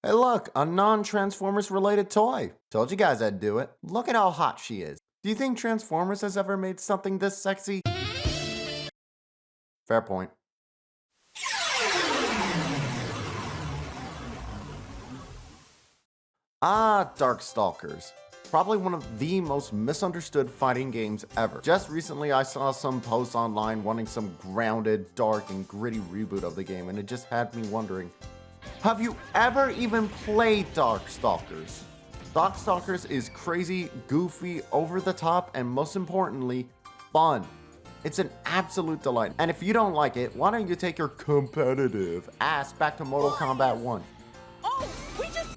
Hey look, a non-Transformers related toy. Told you guys I'd do it. Look at how hot she is. Do you think Transformers has ever made something this sexy? Fair point. Darkstalkers. Probably one of the most misunderstood fighting games ever. Just recently I saw some posts online wanting some grounded, dark, and gritty reboot of the game, and it just had me wondering, have you ever even played Darkstalkers? Darkstalkers is crazy, goofy, over the top, and most importantly, fun. It's an absolute delight. And if you don't like it, why don't you take your competitive ass back to Mortal Kombat 1?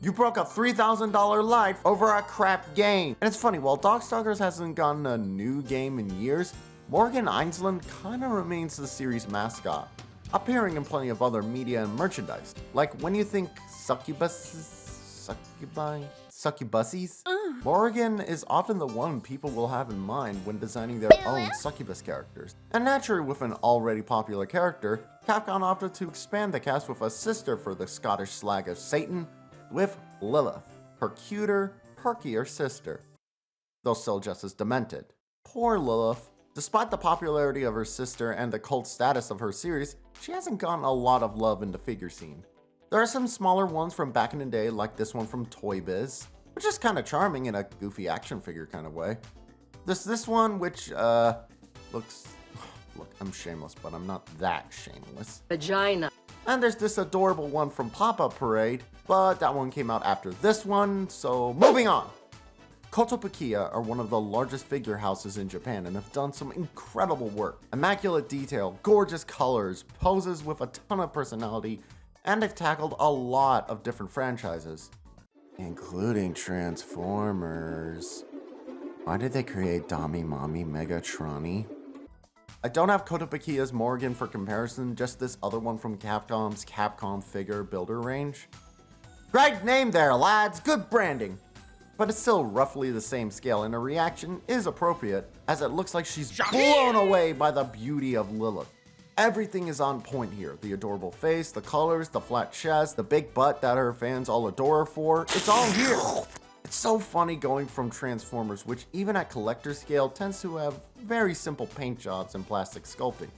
You broke a $3,000 life over a crap game. And it's funny, while Darkstalkers hasn't gotten a new game in years, Morrigan kinda remains the series mascot, appearing in plenty of other media and merchandise. Like when you think succubuses, Morrigan is often the one people will have in mind when designing their own succubus characters. And naturally, with an already popular character, Capcom opted to expand the cast with a sister for the Scottish slag of Satan, with Lilith, her cuter, perkier sister, though still just as demented. Poor Lilith. Despite the popularity of her sister and the cult status of her series, she hasn't gotten a lot of love in the figure scene. There are some smaller ones from back in the day, like this one from Toy Biz, which is kind of charming in a goofy action figure kind of way. There's this one which, looks... Look, I'm shameless, but I'm not that shameless. Vagina. And there's this adorable one from Pop-Up Parade, but that one came out after this one, so moving on! KotoPia are one of the largest figure houses in Japan and have done some incredible work. Immaculate detail, gorgeous colors, poses with a ton of personality, and they've tackled a lot of different franchises, including Transformers. Why did they create Dami Mommy Megatroni? I don't have KotoPia's Morrigan for comparison, just this other one from Capcom's Capcom Figure Builder range. Great name there, lads, good branding! But it's still roughly the same scale, and her reaction is appropriate, as it looks like she's blown away by the beauty of Lilith. Everything is on point here. The adorable face, the colors, the flat chest, the big butt that her fans all adore her for. It's all here. It's so funny going from Transformers, which even at collector scale tends to have very simple paint jobs and plastic sculpting.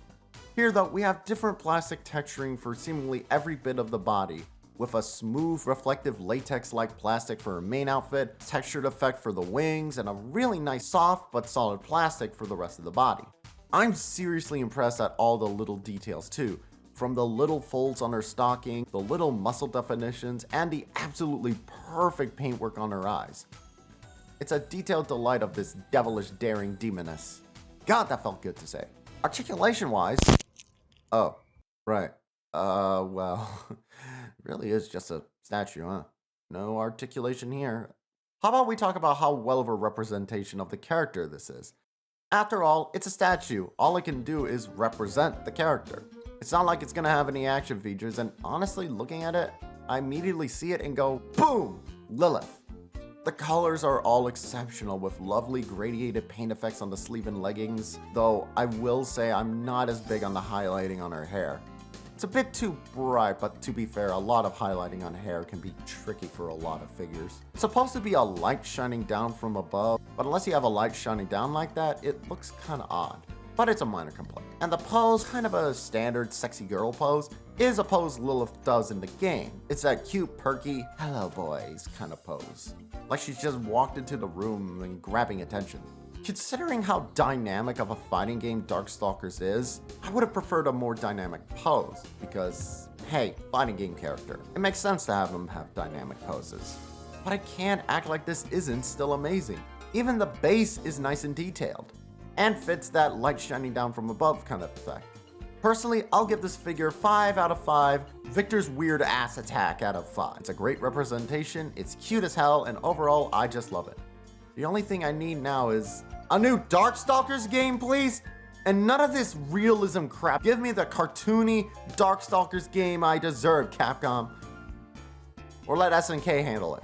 Here though, we have different plastic texturing for seemingly every bit of the body, with a smooth, reflective latex-like plastic for her main outfit, textured effect for the wings, and a really nice soft but solid plastic for the rest of the body. I'm seriously impressed at all the little details too, from the little folds on her stocking, the little muscle definitions, and the absolutely perfect paintwork on her eyes. It's a detailed delight of this devilish daring demoness. God, that felt good to say. Articulation-wise... Oh, right. Well... really is just a statue, huh? No articulation here. How about we talk about how well of a representation of the character this is? After all, it's a statue. All it can do is represent the character. It's not like it's gonna have any action features, and honestly, looking at it, I immediately see it and go, boom! Lilith. The colors are all exceptional with lovely gradiated paint effects on the sleeve and leggings, though I will say I'm not as big on the highlighting on her hair. It's a bit too bright, but to be fair, a lot of highlighting on hair can be tricky for a lot of figures. It's supposed to be a light shining down from above, but unless you have a light shining down like that, it looks kinda odd. But it's a minor complaint. And the pose, kind of a standard sexy girl pose, is a pose Lilith does in the game. It's that cute, perky, hello boys kind of pose. Like she's just walked into the room and grabbing attention. Considering how dynamic of a fighting game Darkstalkers is, I would have preferred a more dynamic pose, because, hey, fighting game character. It makes sense to have them have dynamic poses. But I can't act like this isn't still amazing. Even the base is nice and detailed, and fits that light shining down from above kind of effect. Personally, I'll give this figure 5 out of 5 Victor's weird ass attack out of 5. It's a great representation, it's cute as hell, and overall, I just love it. The only thing I need now is a new Darkstalkers game, please? And none of this realism crap. Give me the cartoony Darkstalkers game I deserve, Capcom. Or let SNK handle it.